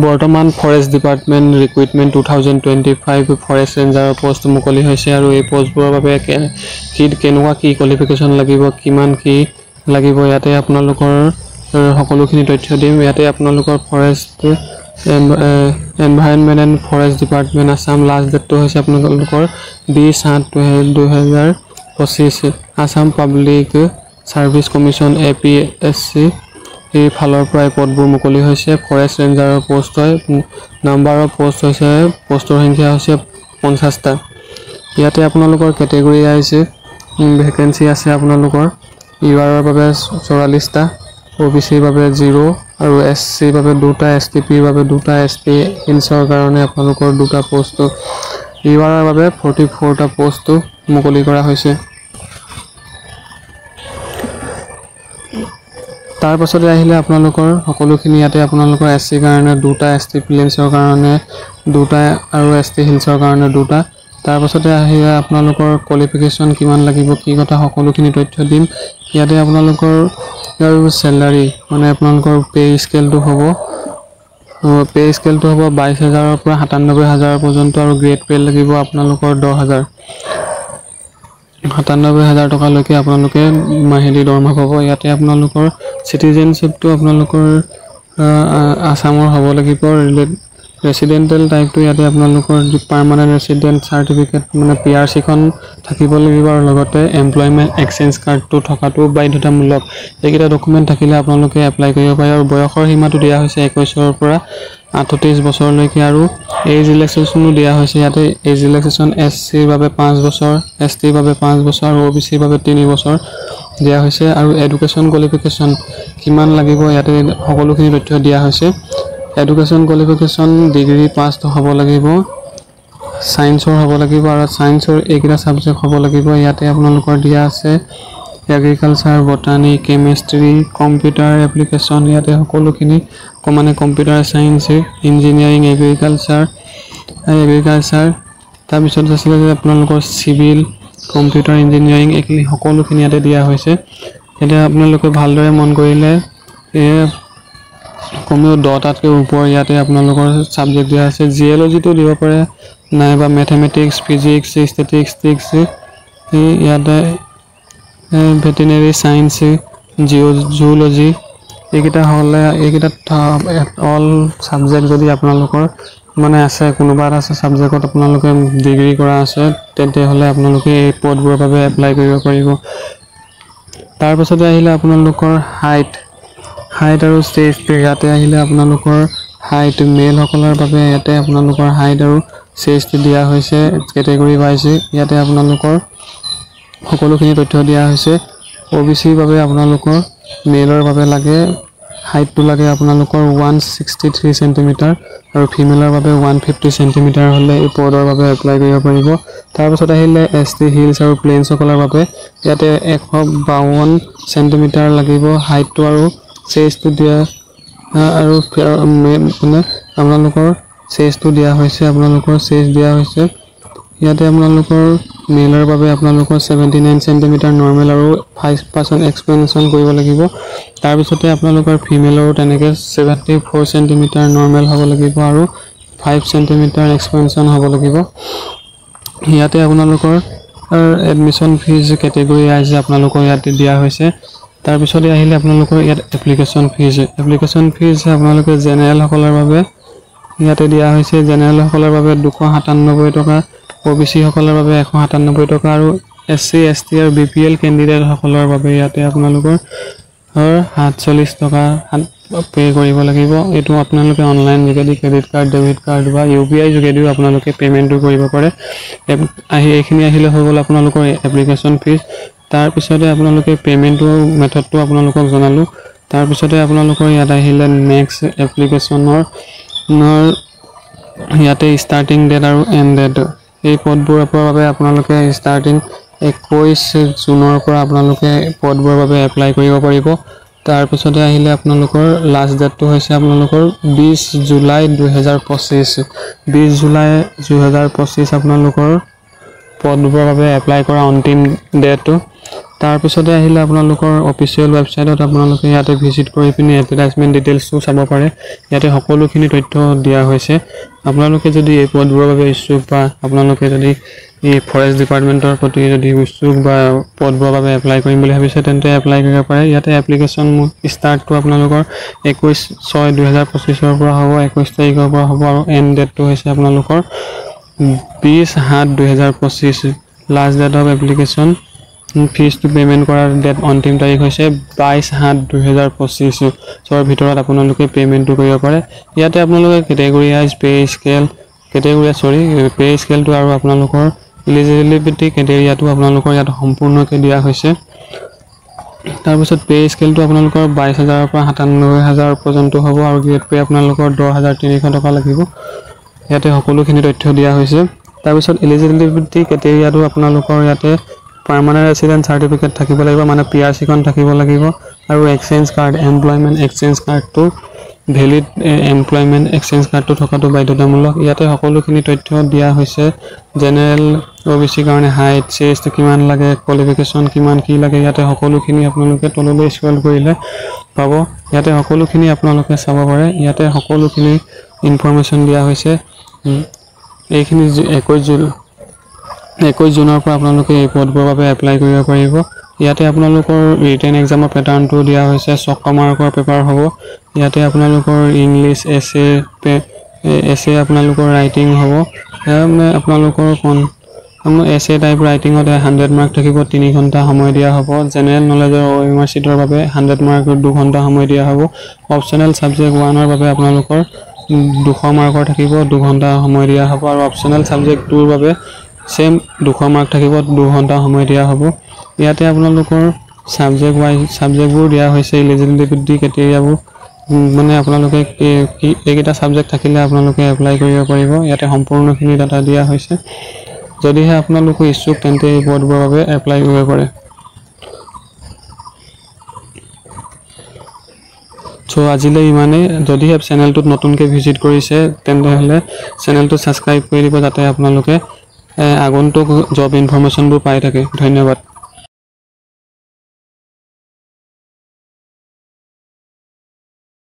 বৰ্তমান forest department recruitment 2025 forest ৰেঞ্জাৰৰ post মুকলি হৈছে আৰু এই পোষ্টবোৰৰ বাবে কেনেকুৱা কি কোৱালিফিকেশ্যন লাগিব কিমান কি লাগিব ইয়াতে আপোনালোকৰ সকলোখিনি তথ্য দিম ইয়াতে আপোনালোকৰ forest environment and forest department Assam last ডেটটো হৈছে আপোনালোকৰ 20/7/2025 Assam public service commission APSC এই ফালৰ পৰা পদবোৰ মুকলি হৈছে ফৰেষ্ট ৰেঞ্জাৰৰ পোষ্ট হয় নাম্বাৰ অফ পোষ্ট হৈছে পোষ্টৰ সংখ্যা হৈছে 50টা ইয়াতে আপোনালোকৰ ক্যাটেগৰী আছে ভ্যাকেন্সি আছে আপোনালোকৰ UR ৰ বাবে 44টা OBC ৰ বাবে 0 আৰু SC ৰ বাবে 2টা STP ৰ বাবে 2টা ST হিলছৰ কাৰণে আপোনালোকৰ 2টা পোষ্ট UR ৰ বাবে 44টা পোষ্ট মুকলি কৰা হৈছে তাৰ পাছতে আহিলে আপোনালোকৰ সকলোখিনি ইয়াতে আপোনালোকৰ SC কাৰণে 2টা ST প্লেনছৰ কাৰণে 2টা আৰু ST হিলছৰ কাৰণে 2টা তাৰ পাছতে আহিলে আপোনালোকৰ কোৱালিফিকেশ্যন কিমান লাগিব কি কথা সকলোখিনি তথ্য দিম ইয়াতে আপোনালোকৰ আৰু স্যালাৰি মানে আপোনালোকৰ পে স্কেলটো হ'ব 22000 ৰ পৰা 97000 পৰ্যন্ত আৰু গ্ৰেড পে লাগিব আপোনালোকৰ 10000 97000 টকা লৈকে আপোনালোকে মাহিলী দৰমহা পাব ইয়াতে আপোনালোকৰ সিটিজেনশিপটো আপোনালোকৰ আসামৰ হ'ব লাগিব ৰেসিডেন্টাল টাইপটো ইয়াতে আপোনালোকৰ পাৰ্মানেন্ট ৰেসিডেন্ট সাৰ্টিফিকেট মানে PRC খন থাকিব লাগিব আৰু লগতে এমপ্লয়মেন্ট এক্সচেঞ্জ কাৰ্ডটো থকাটো বাধ্যতামূলক এইকেইটা ডকুমেন্ট থাকিলে আপোনালোকে এপ্লাই কৰিব পাৰে আৰু বয়সৰ সীমাটো দিয়া হৈছে 21 ৰ পৰা 38 বছৰলৈকে আৰু এজ ৰিলেক্সেশনো দিয়া হৈছে ইয়াতে এজ ৰিলেক্সেশন SC ৰ বাবে 5 বছৰ ST ৰ বাবে 5 বছৰ আৰু OBC ৰ বাবে 3 বছৰ দিয়া হৈছে আৰু এডুকেশ্যন কোৱালিফিকেশ্যন কিমান লাগিব ইয়াতে সকলোখিনি তথ্য দিয়া হৈছে এডুকেশ্যন কোৱালিফিকেশ্যন ডিগ্ৰী পাছ হ'ব লাগিব সায়েন্সৰ হ'ব লাগিব আৰু সায়েন্সৰ এইকেইটা সাবজেক্ট হ'ব লাগিব ইয়াতে আপোনালোকৰ দিয়া আছে agriculture botany chemistry computer application ইয়াতে সকলোখিনি মানে কম্পিউটাৰ সায়েন্স ইঞ্জিনিয়াৰিং এগ্ৰিকালচাৰ তাৰ পিছত আছে আপোনালোকৰ সিভিল কম্পিউটাৰ ইঞ্জিনিয়াৰিং এই সকলোখিনি ইয়াতে দিয়া হৈছে এটা আপোনালোকে ভালদৰে মন কৰিলে কমেও 10টাতকৈ ওপৰ ইয়াতে আপোনালোকৰ সাবজেক্ট দিয়া আছে জিঅলজিটো দিব পাৰে নাইবা ম্যাথমেটিক্স ফিজিক্স ষ্টেটিষ্টিক্স ইয়াতে ভেটেৰিনেৰী সায়েন্স জিঅলজি এইকেইটা হলে এইকেইটা অল সাবজেক্ট যদি আপোনালোকৰ মানে আছে কোনোবা আছে সাবজেক্টত আপোনালোকে ডিগ্ৰী কৰা আছে তেন্তে হলে আপোনালোকে এই পদবোৰৰ বাবে এপ্লাই কৰিব পাৰিব তাৰ পাছতে আহিলে আপোনালোকৰ হাইট আৰু চেষ্ট ইয়াতে আহিলে আপোনালোকৰ হাইট মেল সকলৰ বাবে ইয়াতে আপোনালোকৰ হাইট আৰু চেষ্ট দিয়া হৈছে ক্যাটেগৰী ওয়াইজ ইয়াতে আপোনালোকৰ সকলোখিনি তথ্য দিয়া হৈছে OBC বাবে আপোনালোকৰ মেলৰ বাবে লাগে হাইটটো লাগে আপোনালোকৰ 163 সেন্টিমিটাৰ আৰু ফিমেলৰ বাবে 150 সেন্টিমিটাৰ হলে এই পদৰ বাবে এপ্লাই কৰিব পাৰিব তাৰ পাছত আহিলে ST হিলছ আৰু প্লেনছ সকলৰ বাবে ইয়াতে 152 সেন্টিমিটাৰ লাগিব হাইটটো আৰু চেষ্টটো দিয়া আৰু মানে আপোনালোকৰ চেষ্টটো দিয়া হৈছে আপোনালোকৰ চেষ্ট দিয়া হৈছে ইয়াতে আপোনালোকৰ মেলৰ বাবে আপোনালোকৰ 79 সেন্টিমিটাৰ নৰমাল আৰু 5% এক্সপেনশন কৰিব লাগিব তাৰ পিছতে আপোনালোকৰ ফিমেলৰ তেনেকে 74 সেন্টিমিটাৰ নৰমাল হ'ব লাগিব আৰু 5 সেন্টিমিটাৰ এক্সপেনশন হ'ব লাগিব ইয়াতে আপোনালোকৰ এডমিশন ফিজ ক্যাটেগৰী আইজ আপোনালোকৰ ইয়াতে দিয়া হৈছে তাৰ পিছতে আহিলে আপোনালোকৰ ইয়াত এপ্লিকেশন ফিজ আপোনালোকে জেনেৰেল সকলৰ বাবে ইয়াতে দিয়া হৈছে জেনেৰেল সকলৰ বাবে 297 টকা OBC সকলৰ বাবে 197 টকা আৰু SC ST আৰু BPL ক্যান্ডিডেট সকলৰ বাবে ইয়াতে আপোনালোকৰ 47 টকা পে কৰিব লাগিব এটো আপোনালোকে অনলাইন যোগেদি ক্ৰেডিট কাৰ্ড ডেবিট কাৰ্ড বা UPI যোগেদিও আপোনালোকে পেমেন্টটো কৰিব পাৰে এইখিনি আহিলে হৈ গ'ল আপোনালোকৰ এপ্লিকেশন ফিজ তাৰ পিছতে আপোনালোকে পেমেন্টৰ মেথডটো আপোনালোকক জনালো তাৰ পিছতে আপোনালোকৰ ইয়াত আহিলে নেক্সট এপ্লিকেশনৰ ইয়াতে স্টাৰ্টিং ডেট আৰু এন্ড ডেট এই পদবোৰৰ বাবে আপোনালোকে স্টাৰ্টিং 21 জুনৰ পৰা আপোনালোকে পদবোৰৰ বাবে এপ্লাই কৰিব পাৰিব তাৰ পিছতে আহিলে আপোনালোকৰ লাষ্ট ডেটটো হৈছে আপোনালোকৰ 20 জুলাই 2025 আপোনালোকৰ পদবোৰৰ বাবে এপ্লাই কৰা অন্তিম ডেট তাৰ পিছতে আহিলে আপোনালোকৰ অফিচিয়েল ৱেবছাইটত আপোনালোকে ইয়াতে ভিজিট কৰি পিনি এডভাৰটাইজমেণ্ট ডিটেইলছটো চাব পাৰে ইয়াতে সকলোখিনি তথ্য দিয়া হৈছে আপোনালোকে যদি এই পদবোৰৰ বাবে ইচ্ছুক বা আপোনালোকে যদি এই ফৰেষ্ট ডিপাৰ্টমেণ্টৰ প্ৰতি যদি ইচ্ছুক বা পদবোৰৰ বাবে এপ্লাই কৰিম বুলি ভাবিছে তেন্তে এপ্লাই কৰিব পাৰে ইয়াতে এপ্লিকেশ্যন ষ্টাৰ্টটো আপোনালোকৰ 21/6/2025 পৰা হ'ব 21 তাৰিখৰ পৰা হ'ব আৰু এণ্ড ডেটটো হৈছে আপোনালোকৰ 20/7/2025 last date of application fees to payment কৰাৰ ডেট অন্তিম তাৰিখ হৈছে 22/7/2025 চৰ ভিতৰত আপোনালোকে পেমেন্টটো কৰিব পাৰে ইয়াতে আপোনালোকে কেটেগৰী আইজ পে স্কেল পে স্কেলটো আৰু আপোনালোকৰ এলিজিবিলিটি ক্ৰাইটেৰিয়াটো আপোনালোকৰ ইয়াত সম্পূৰ্ণকৈ দিয়া হৈছে তাৰ পিছত পে স্কেলটো আপোনালোকৰ 22,000 পৰা 97,000 পৰ্যন্ত হ'ব আৰু গ্ৰেড পে আপোনালোকৰ 10,300 টকা লাগিব ইয়াতে সকলোখিনি তথ্য দিয়া হৈছে তাৰ পিছত এলিজিবিলিটি ক্ৰাইটেৰিয়াটো আপোনালোকৰ ইয়াতে পাৰ্মানেন্ট ৰেসিডেন্ট সাৰ্টিফিকেট থাকিব লাগিব মানে পিআৰসি খন থাকিব লাগিব আৰু এক্সচেঞ্জ কাৰ্ড এমপ্লয়মেন্ট এক্সচেঞ্জ কাৰ্ডটো ভ্যালিড এমপ্লয়মেন্ট এক্সচেঞ্জ কাৰ্ডটো থকাটো বাধ্যতামূলক ইয়াতে সকলোখিনি তথ্য দিয়া হৈছে জেনাৰেল ওবিসি কাৰণে হাইট চেষ্ট কিমান লাগে কোৱালিফিকেশন কিমান কি লাগে ইয়াতে সকলোখিনি আপোনালোকে তললৈ স্ক্ৰল কৰিলে পাব ইয়াতে সকলোখিনি আপোনালোকে চাব পাৰে ইয়াতে সকলোখিনি ইনফৰমেশন দিয়া হৈছে এইখিনি 21 জুনৰ পৰা আপোনালোকে এই পদবোৰৰ বাবে এপ্লাই কৰিব পাৰিব ইয়াতে আপোনালোকৰ ৰিটেন এক্সামৰ প্যাটাৰ্নটো দিয়া হৈছে 6 মাৰ্কৰ পেপাৰ হ'ব ইয়াতে আপোনালোকৰ ইংলিশ এছে আপোনালোকৰ ৰাইটিং হ'ব মানে আপোনালোকৰ এছে টাইপ ৰাইটিংত 100 মাৰ্ক থাকিব 3 ঘণ্টা সময় দিয়া হ'ব জেনাৰেল নলেজৰ OMR চিটৰ বাবে 100 মাৰ্কৰ 2 ঘণ্টা সময় দিয়া হ'ব অপচনেল সাবজেক্ট 1 ৰ বাবে আপোনালোকৰ 200 মাৰ্কৰ থাকিব 2 ঘণ্টা সময় দিয়া হ'ব আৰু অপচনেল সাবজেক্ট 2 ৰ বাবে সেম 200 মাৰ্ক থাকিব 2 ঘণ্টা সময় দিয়া হ'ব ইয়াতে আপোনালোকৰ সাবজেক্ট ওয়াইজ সাবজেক্টবোৰ দিয়া হৈছে এলিজিবিলিটি ক্ৰাইটেৰিয়াবোৰ মানে আপোনালোকে এইকেইটা সাবজেক্ট থাকিলে আপোনালোকে এপ্লাই কৰিব পাৰিব ইয়াতে সম্পূৰ্ণখিনি ডাটা দিয়া হৈছে যদিহে আপোনালোকে ইচ্ছুক তেন্তে এই পদবোৰৰ বাবে এপ্লাই কৰিব পাৰে সো আজিলে ইমানে যদি আপ চেনেলটোত নতুনকৈ ভিজিট কৰিছে তেন্তে হলে চেনেলটো সাবস্ক্ৰাইব কৰি দিব যাতে আপোনালোকে আগন্তুক জব ইনফৰমেশনবোৰ পাই থাকে ধন্যবাদ